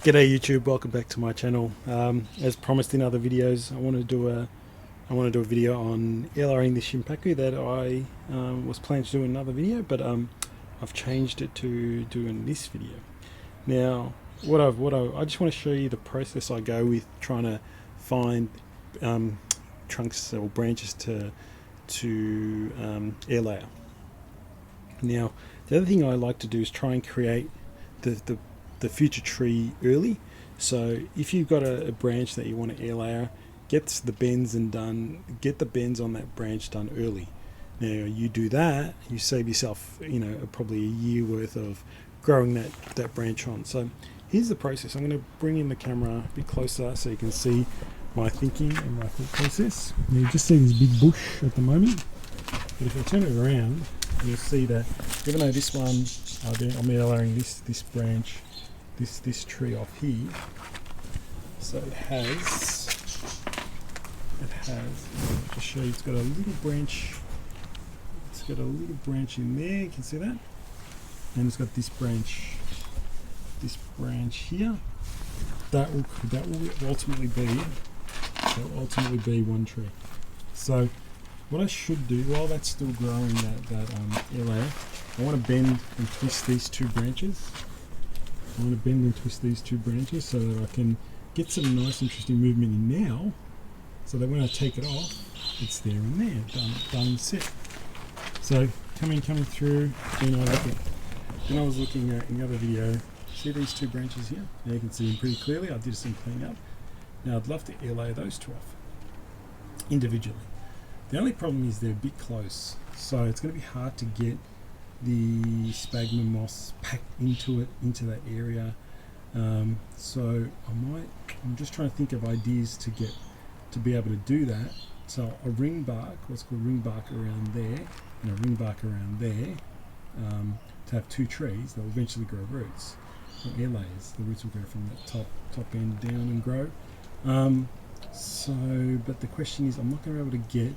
G'day YouTube, welcome back to my channel. As promised in other videos, I want to do a video on airlayering the Shimpaku that I was planning to do in another video, but I've changed it to doing this video. Now, I just want to show you the process I go with trying to find trunks or branches to airlayer. Now, the other thing I like to do is try and create the future tree early. So if you've got a branch that you want to air layer, get the bends on that branch done early. Now you do that, you save yourself probably a year worth of growing that branch on. So here's the process. I'm going to bring in the camera a bit closer so you can see my thinking and my thought process. Now you just see this big bush at the moment, but if I turn it around, you'll see that even though this one I'm air layering this branch, this tree off here, so it has to show you, it's got a little branch in there, you can see that, and it's got this branch here that will ultimately be one tree. So what I should do while that's still growing, that air layer, I want to bend and twist these two branches. I want to bend and twist these two branches so that I can get some nice interesting movement in now, so that when I take it off, it's there and there, done, set. So coming through, then I was looking at in the other video, see these two branches here? Now you can see them pretty clearly. I did some cleaning up. Now I'd love to air layer those two off individually. The only problem is they're a bit close, so it's going to be hard to get the sphagnum moss packed into that area. So I'm just trying to think of ideas to be able to do that. So a ring bark, what's called ring bark around there, and a ring bark around there, to have two trees that will eventually grow roots, or air layers. The roots will go from that top end down and grow. But the question is, I'm not going to be able to get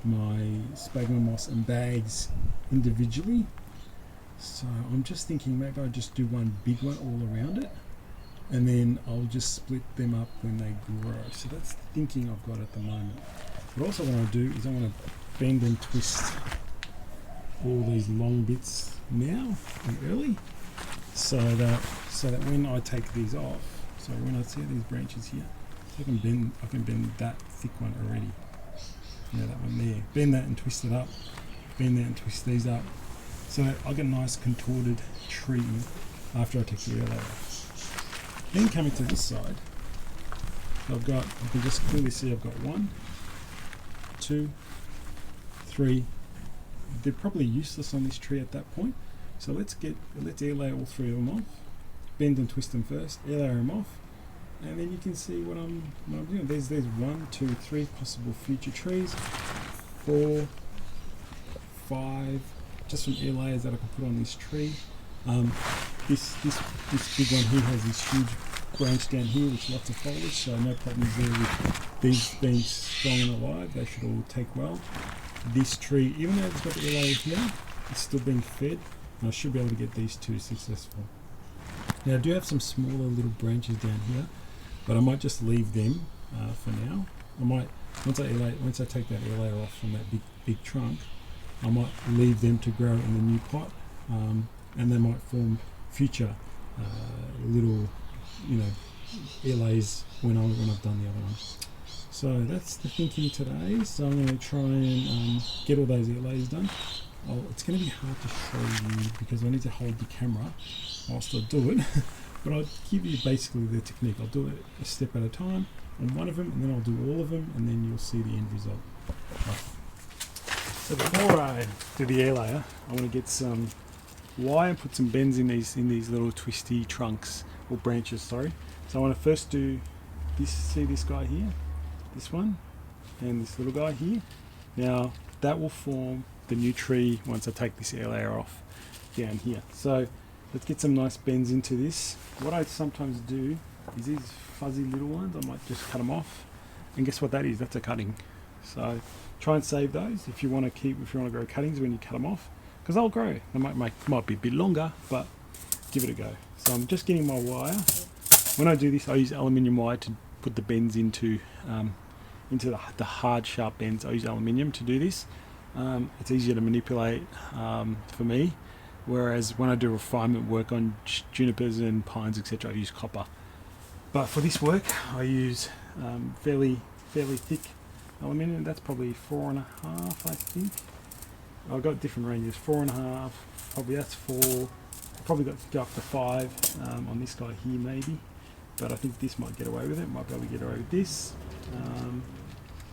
my sphagnum moss and bags individually, so I'm just thinking maybe I'll just do one big one all around it, and then I'll just split them up when they grow. So that's the thinking I've got at the moment. But also what I'll do is I want to bend and twist all these long bits now and early, so that when I take these off, so when I see these branches here, I can bend that thick one already. That one there. Bend that and twist it up. Bend that and twist these up. So I get a nice contorted tree after I take the air layer. Then coming to this side, you can just clearly see I've got 1, 2, 3. They're probably useless on this tree at that point. So let's air layer all 3 of them off. Bend and twist them first. Air layer them off. And then you can see what I'm doing. There's 1, 2, 3 possible future trees, 4, 5, just from air layers that I can put on this tree. This big one here has this huge branch down here with lots of foliage, so no problems there with these being strong and alive. They should all take well. This tree, even though it's got the air layer here, it's still being fed, and I should be able to get these two successful. Now I do have some smaller little branches down here, but I might just leave them for now. I might, once I take that air layer off from that big trunk, I might leave them to grow in the new pot, and they might form future little, air layers when I've done the other one. So that's the thinking today. So I'm going to try and get all those air layers done. It's going to be hard to show you because I need to hold the camera whilst I do it. But I'll give you basically the technique. I'll do it a step at a time on one of them, and then I'll do all of them, and then you'll see the end result. So before I do the air layer, I want to get some wire and put some bends in these little twisty trunks or branches. Sorry. So I want to first do this. See this guy here, this one, and this little guy here. Now that will form the new tree once I take this air layer off down here. So let's get some nice bends into this. What I sometimes do is these fuzzy little ones, I might just cut them off, and guess what that is? That's a cutting. So try and save those if you want to grow cuttings when you cut them off, because they'll grow. They might be a bit longer, but give it a go. So I'm just getting my wire when I do this, I use aluminium wire to put the bends into the hard sharp bends. I use aluminium to do this. It's easier to manipulate for me, whereas when I do refinement work on junipers and pines, etc., I use copper. But for this work, I use fairly thick aluminium. That's probably 4.5, I think. I've got different ranges, 4.5, probably that's 4. I've probably got to go up to 5 on this guy here maybe, but I think this might get away with it. Might be able to get away with this.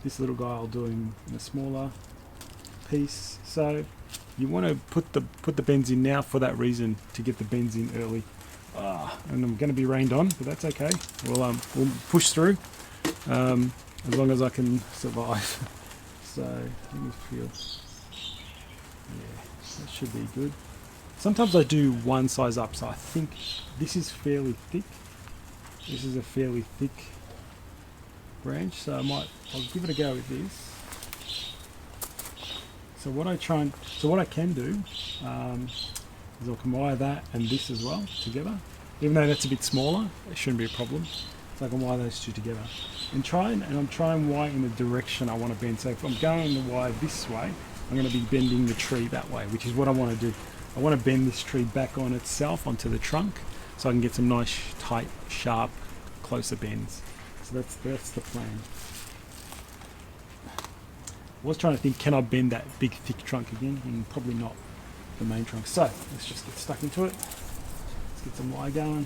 This little guy I'll do in a smaller piece. So you want to put the bends in now for that reason, to get the bends in early. And I'm going to be rained on, but that's okay. We'll push through as long as I can survive. So let me feel. Yeah, that should be good. Sometimes I do one size up, so I think this is fairly thick. This is a fairly thick branch, so I'll give it a go with this. So what I can do is I can wire that and this as well together. Even though that's a bit smaller, it shouldn't be a problem. So I can wire those two together and I'm trying wire in the direction I want to bend. So if I'm going to wire this way, I'm going to be bending the tree that way, which is what I want to do. I want to bend this tree back on itself onto the trunk, so I can get some nice, tight, sharp, closer bends. So that's the plan. I was trying to think, can I bend that big, thick trunk again? And probably not the main trunk. So let's just get stuck into it. Let's get some wire going.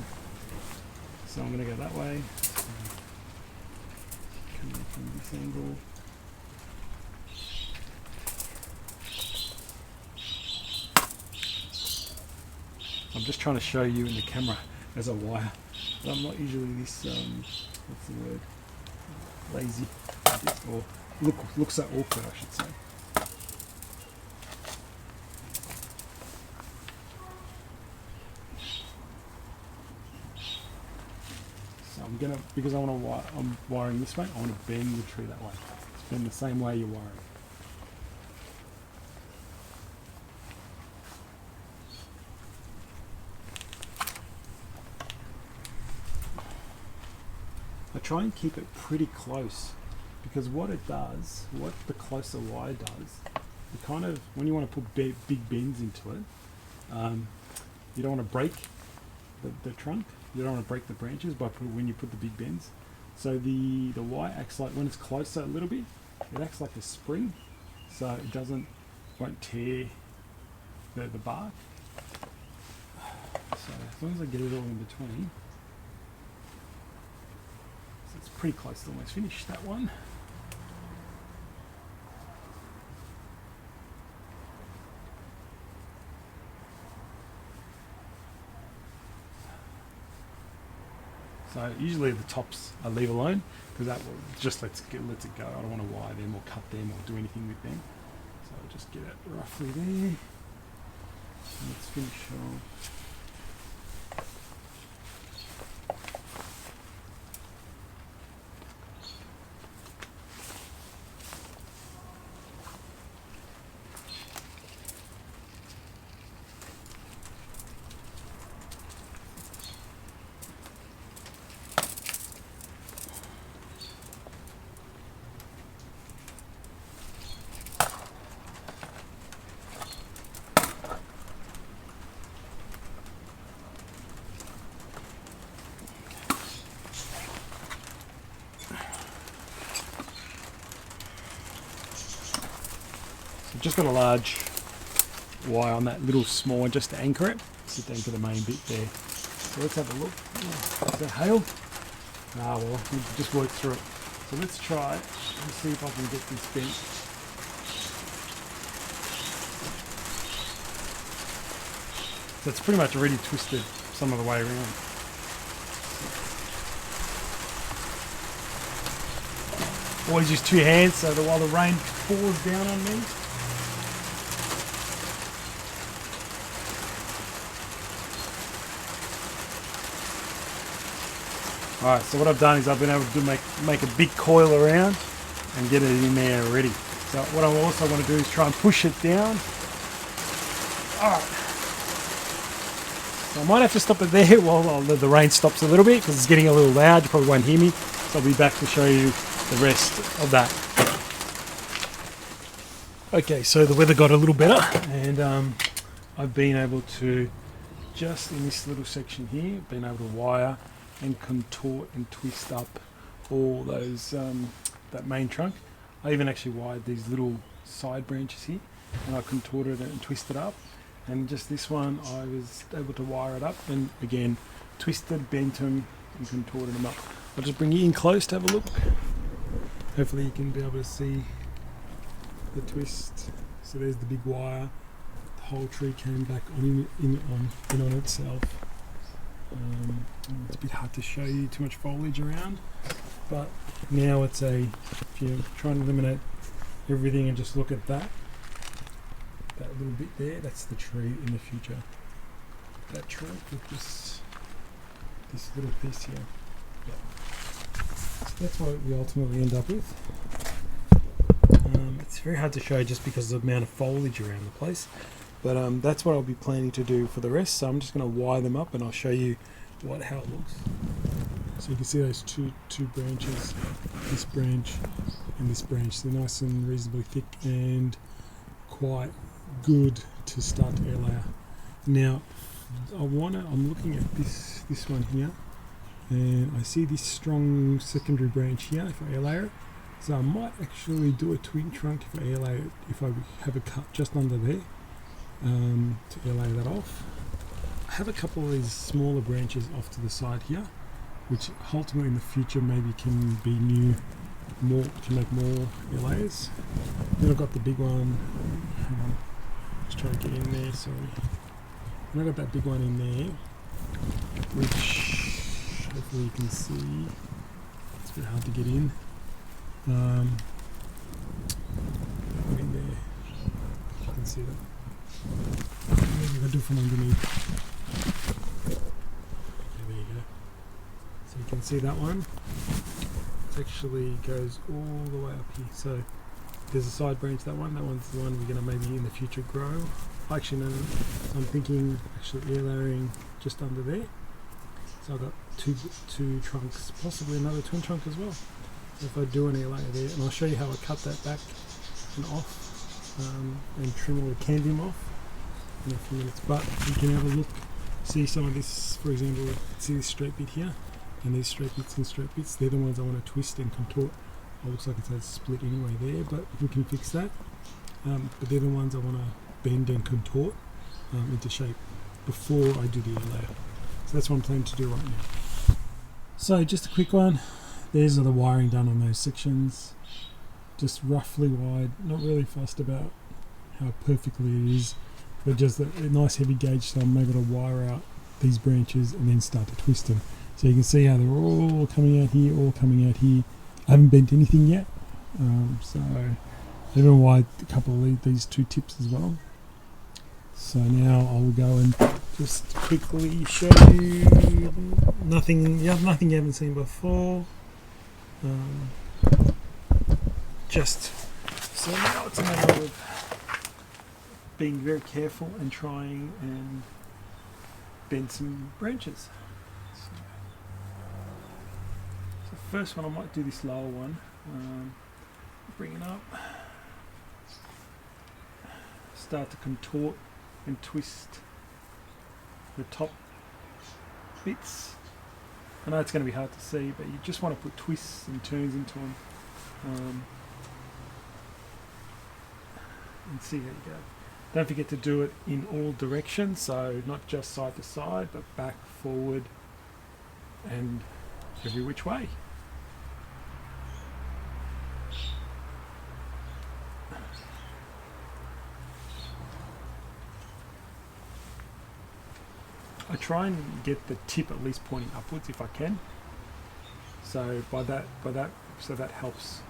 So I'm going to go that way. Come in from this angle. I'm just trying to show you in the camera as a wire. But I'm not usually this, what's the word, lazy, or looks so awkward, I should say. So I'm gonna, because I want to wire, I'm wiring this way, I want to bend the tree that way. It's bend the same way you're wiring. I try and keep it pretty close, because what the closer wire does, it kind of, when you want to put big bends into it, you don't want to break the trunk, you don't want to break the branches when you put the big bends. So the wire acts like, when it's closer a little bit, it acts like a spring, so it won't tear the bark. So as long as I get it all in between. It's pretty close to almost finished, that one. So usually the tops I leave alone, because that will just lets it go. I don't want to wire them or cut them or do anything with them. So I'll just get it roughly there. Let's finish off. I've just got a large wire on that little small one just to anchor it. Just to anchor the main bit there. So let's have a look. Is that hail? Ah, well, we just work through it. So let's try it and see if I can get this bent. So it's pretty much already twisted some of the way around. Always use two hands so that while the rain pours down on me, alright, so what I've done is I've been able to make a big coil around and get it in there already. So what I also want to do is try and push it down. Alright. So I might have to stop it there while the rain stops a little bit because it's getting a little loud. You probably won't hear me. So I'll be back to show you the rest of that. Okay, so the weather got a little better and I've been able to, just in this little section here, been able to wire and contort and twist up all those, that main trunk. I even actually wired these little side branches here and I contorted it and twisted up. And just this one, I was able to wire it up and again, twisted, bent them and contorted them up. I'll just bring you in close to have a look. Hopefully you can be able to see the twist. So there's the big wire. The whole tree came back in on itself. It's a bit hard to show you, too much foliage around. But now it's if you're trying to eliminate everything and just look at that little bit there, that's the tree in the future. That trunk with this little piece here. Yeah. So that's what we ultimately end up with. It's very hard to show just because of the amount of foliage around the place. But that's what I'll be planning to do for the rest. So I'm just going to wire them up and I'll show you how it looks. So you can see those two branches, this branch and this branch. They're nice and reasonably thick and quite good to start to air layer. Now I'm looking at this one here and I see this strong secondary branch here if I air layer it. So I might actually do a twin trunk if I air layer it, if I have a cut just under there to air layer that off. I have a couple of these smaller branches off to the side here, which ultimately in the future maybe can be can make more air layers. Then I've got the big one. Hang on, just trying to get in there. Sorry. And I've got that big one in there, which hopefully you can see. It's a bit hard to get in. In there, you can see that. Maybe I'll do it from underneath. Okay, there you go. So you can see that one. It actually goes all the way up here. So there's a side branch. That one's the one we're going to maybe in the future grow. Actually, no. So I'm thinking actually air layering just under there. So I've got two trunks, possibly another twin trunk as well. If I do an air layer there, and I'll show you how I cut that back and off and trim all the candium off in a few minutes. But you can have a look, see some of this, for example, see this straight bit here and these straight bits and straight bits, they're the ones I want to twist and contort. It looks like it's a split anyway there, but we can fix that. But they're the ones I want to bend and contort into shape before I do the air layer. So that's what I'm planning to do right now. So just a quick one. These are the wiring done on those sections, just roughly wide, not really fussed about how perfectly it is, but just a nice heavy gauge so I'm able to wire out these branches and then start to twist them. So you can see how they're all coming out here, all coming out here. I haven't bent anything yet, so I've even wired a couple of these two tips as well. So now I'll go and just quickly show you nothing you haven't seen before. So now it's a matter of being very careful and trying and bend some branches. So first one I might do this lower one. Bring it up, start to contort and twist the top bits. I know it's going to be hard to see, but you just want to put twists and turns into them and see how you go. Don't forget to do it in all directions, so not just side to side, but back, forward, and every which way. I try and get the tip at least pointing upwards if I can. So so that helps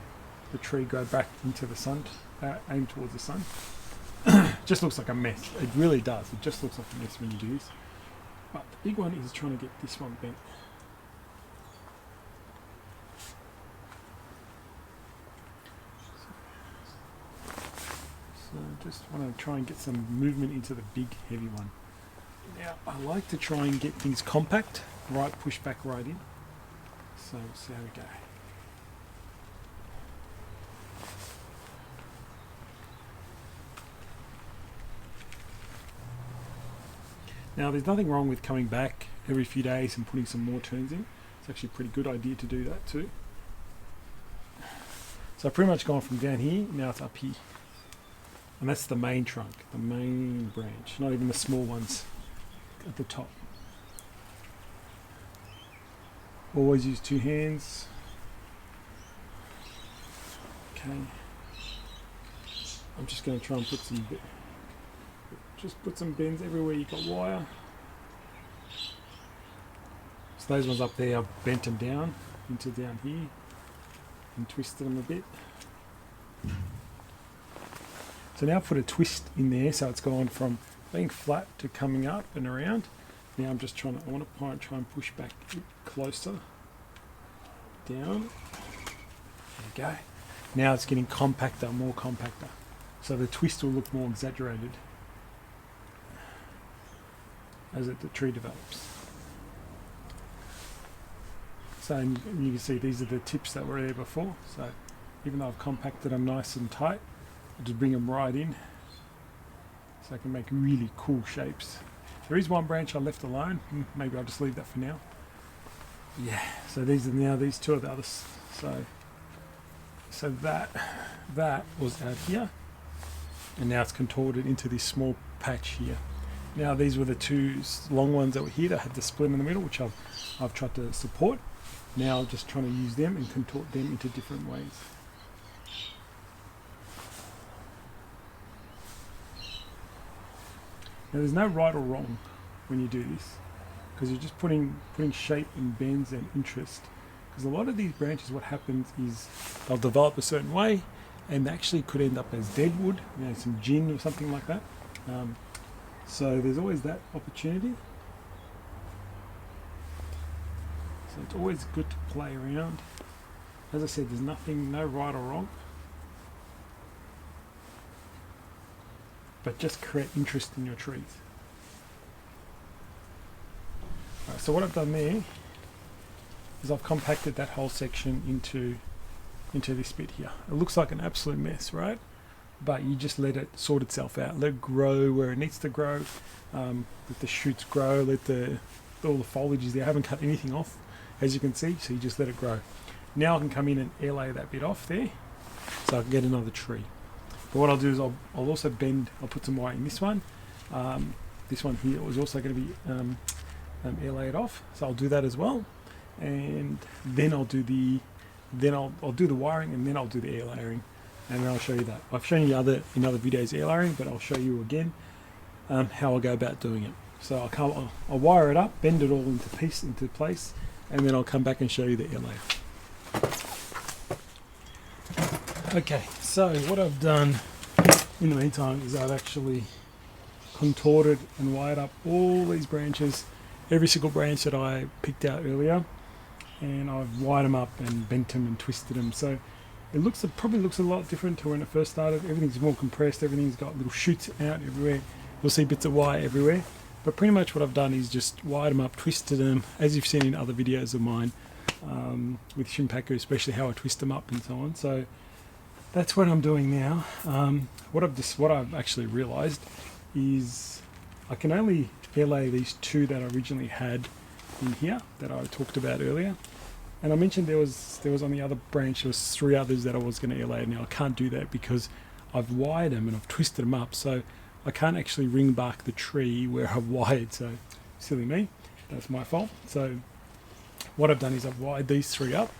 the tree go back into the sun, aim towards the sun. Just looks like a mess. It really does. It just looks like a mess when you do this. But the big one is trying to get this one bent. So just want to try and get some movement into the big heavy one. Now I like to try and get things compact, right, push back right in. So we'll see how we go. Now there's nothing wrong with coming back every few days and putting some more turns in. It's actually a pretty good idea to do that too. So I've pretty much gone from down here, now it's up here. And that's the main trunk, the main branch, not even the small ones at the top. Always use 2 hands. Okay. I'm just going to try and put some bends everywhere you've got wire. So those ones up there, I've bent them down into down here and twisted them a bit. So now I've put a twist in there, so it's gone from being flat to coming up and around. Now I'm just I want to try and push back a bit closer down. There you go. Now it's getting compactor, more compactor. So the twist will look more exaggerated as the tree develops. So you can see these are the tips that were there before. So even though I've compacted them nice and tight, I'll just bring them right in so I can make really cool shapes. There is one branch I left alone. Maybe I'll just leave that for now. Yeah, so these two are the others. So that was out here, and now it's contorted into this small patch here. Now these were the 2 long ones that were here that had the split in the middle, which I've tried to support. Now I'm just trying to use them and contort them into different ways. Now there's no right or wrong when you do this, because you're just putting shape and bends and interest. Because a lot of these branches, what happens is they'll develop a certain way, and they actually could end up as dead wood, some gin or something like that. So there's always that opportunity. So it's always good to play around. As I said, there's no right or wrong, but just create interest in your trees. Right, so what I've done there is I've compacted that whole section into this bit here. It looks like an absolute mess, right? But you just let it sort itself out. Let it grow where it needs to grow. Let the shoots grow. Let all the foliage is there. I haven't cut anything off, as you can see. So you just let it grow. Now I can come in and airlay that bit off there, so I can get another tree. But what I'll do is I'll also bend. I'll put some wire in this one. This one here was also going to be airlayed off, so I'll do that as well. And then I'll do the wiring, and then I'll do the air layering, and then I'll show you that. I've shown you in other videos air layering, but I'll show you again how I'll go about doing it. So I'll wire it up, bend it all into place, and then I'll come back and show you the air layer. Okay, so what I've done in the meantime is I've actually contorted and wired up all these branches, every single branch that I picked out earlier, and I've wired them up and bent them and twisted them. So it probably looks a lot different to when it first started. Everything's more compressed, everything's got little shoots out everywhere. You'll see bits of wire everywhere. But pretty much what I've done is just wired them up, twisted them, as you've seen in other videos of mine, with Shimpaku, especially how I twist them up and so on. So that's what I'm doing now. What I've actually realized is I can only airlay these 2 that I originally had in here that I talked about earlier. And I mentioned there was on the other branch, there was 3 others that I was going to airlay. Now I can't do that because I've wired them and I've twisted them up, so I can't actually ring bark the tree where I've wired. So silly me, that's my fault. So what I've done is I've wired these 3 up.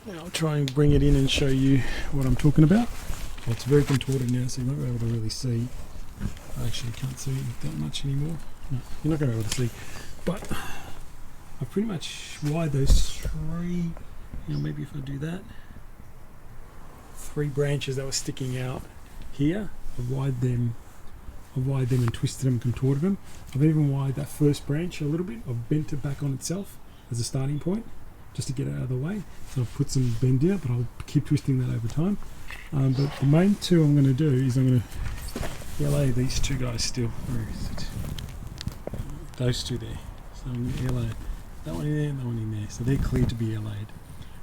Now I'll try and bring it in and show you what I'm talking about. Well, it's very contorted now, so you're not going to be able to really see. I actually can't see that much anymore. No, you're not going to be able to see. But I've pretty much wired those 3, maybe if I do that, 3 branches that were sticking out here. I've wired them and twisted them and contorted them. I've even wired that first branch a little bit. I've bent it back on itself as a starting point, just to get it out of the way. So I've put some bend in it, but I'll keep twisting that over time. But the main 2 I'm going to do is I'm going to airlay these 2 guys still. Where is it? those two there. So I'm going to airlay that one in there and that one in there. So they're clear to be airlayed.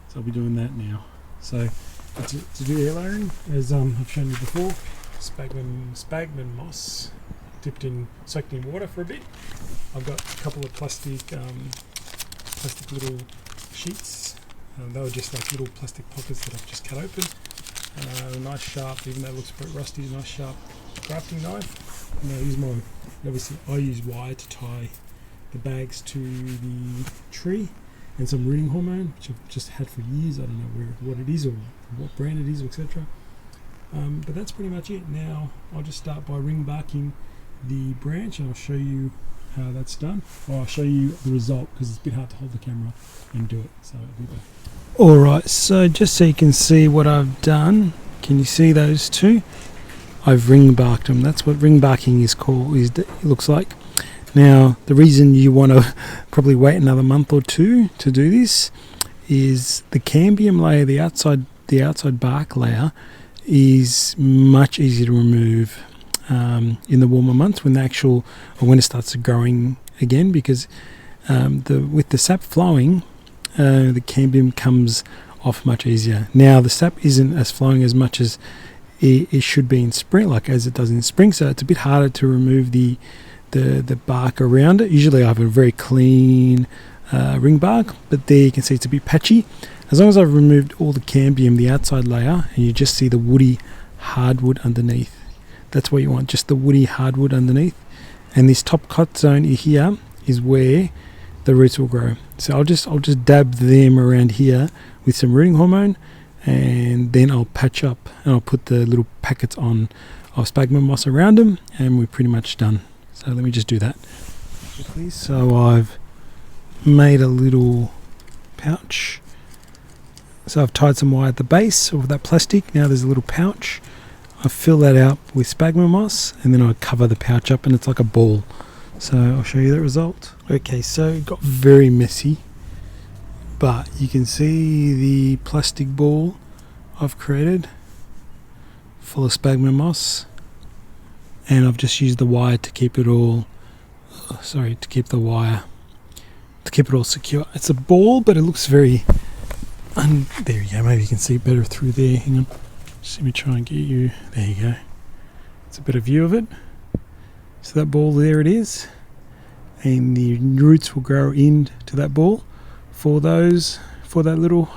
So I'll be doing that now. So to do air layering, as I've shown you before, sphagnum moss soaked in water for a bit. I've got a couple of plastic little sheets. They were just like little plastic pockets that I've just cut open. A nice sharp, even though it looks quite rusty, a nice sharp grafting knife. And I use wire to tie the bags to the tree, and some rooting hormone, which I've just had for years. I don't know what it is or what brand it is, etc. But that's pretty much it. Now I'll just start by ring barking the branch, and I'll show you how that's done. Or I'll show you the result, because it's a bit hard to hold the camera and do it. So I'll do that. Alright, so just so you can see what I've done, can you see those two? I've ring barked them. That's what ring barking is called. It looks like. Now, the reason you want to probably wait another month or two to do this is the cambium layer, the outside bark layer, is much easier to remove in the warmer months when it starts growing again, because with the sap flowing, the cambium comes off much easier. Now, the sap isn't as flowing as much as it should be in spring, like as it does in spring, so it's a bit harder to remove the bark around it. Usually I have a very clean ring bark, but there you can see it's a bit patchy. As long as I've removed all the cambium, the outside layer, and you just see the woody hardwood underneath. That's what you want, just the woody hardwood underneath. And this top cut zone here is where the roots will grow. So I'll just dab them around here with some rooting hormone, and then I'll patch up and I'll put the little packets of sphagnum moss around them, and we're pretty much done. So let me just do that quickly. So I've made a little pouch. So I've tied some wire at the base of that plastic. Now there's a little pouch. I fill that out with sphagnum moss, and then I cover the pouch up, and it's like a ball. So I'll show you the result. Okay, so it got very messy, but you can see the plastic ball I've created full of sphagnum moss. And I've just used the wire to keep it all, to keep it all secure. It's a ball, but it looks very, there you go, maybe you can see better through there. Hang on, just let me try and get you, there you go. It's a better view of it. So that ball, there it is. And the roots will grow into that ball for that little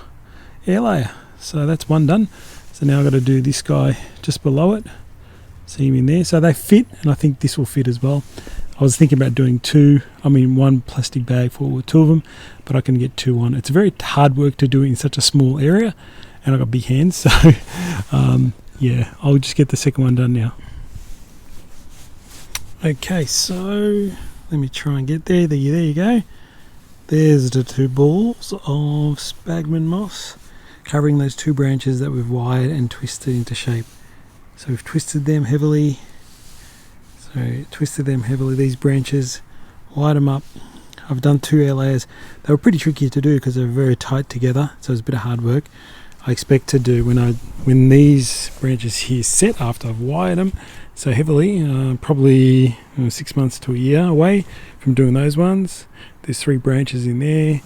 air layer. So that's one done. So now I've got to do this guy just below it. See him in there, so they fit, and I think this will fit as well. I was thinking about doing one plastic bag for two of them, but I can get two on. It's very hard work to do it in such a small area, and I've got big hands, so yeah, I'll just get the second one done now. Okay, so let me try and get there. There you go. There's the two balls of sphagnum moss covering those two branches that we've wired and twisted into shape. So we've twisted them heavily. These branches, wired them up. I've done two air layers. They were pretty tricky to do because they're very tight together, so it's a bit of hard work. I expect to do when these branches here set after I've wired them so heavily, probably 6 months to a year away from doing those ones. There's 3 branches in there.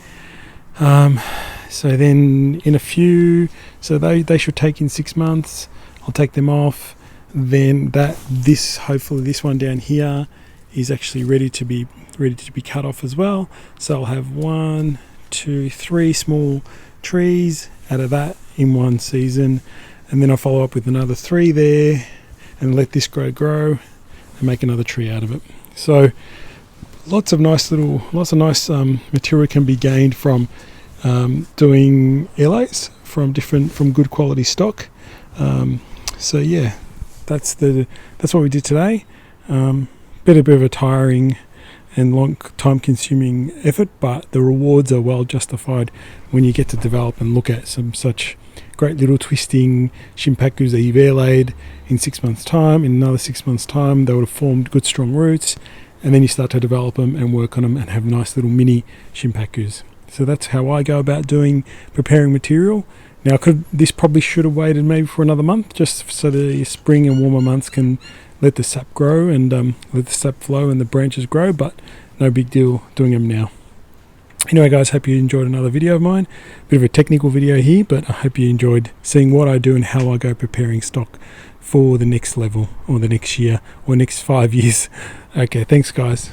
So then in a few, so they should take in 6 months. I'll take them off. Then hopefully this one down here is actually ready to be cut off as well. So I'll have 1, 2, 3 small trees out of that in one season, and then I'll follow up with another 3 there, and let this grow, and make another tree out of it. So lots of nice material can be gained from doing airlays from good quality stock. So yeah, that's what we did today. Bit of a tiring and long time consuming effort, but the rewards are well justified when you get to develop and look at some such great little twisting Shimpakus that you've airlaid in 6 months time. In another 6 months time they would have formed good strong roots, and then you start to develop them and work on them and have nice little mini Shimpakus. So that's how I go about preparing material. Now, this probably should have waited maybe for another month, just so the spring and warmer months can let the sap grow and let the sap flow and the branches grow. But no big deal doing them now. Anyway guys, hope you enjoyed another video of mine. Bit of a technical video here, but I hope you enjoyed seeing what I do and how I go preparing stock for the next level, or the next year, or next 5 years. Okay, thanks guys.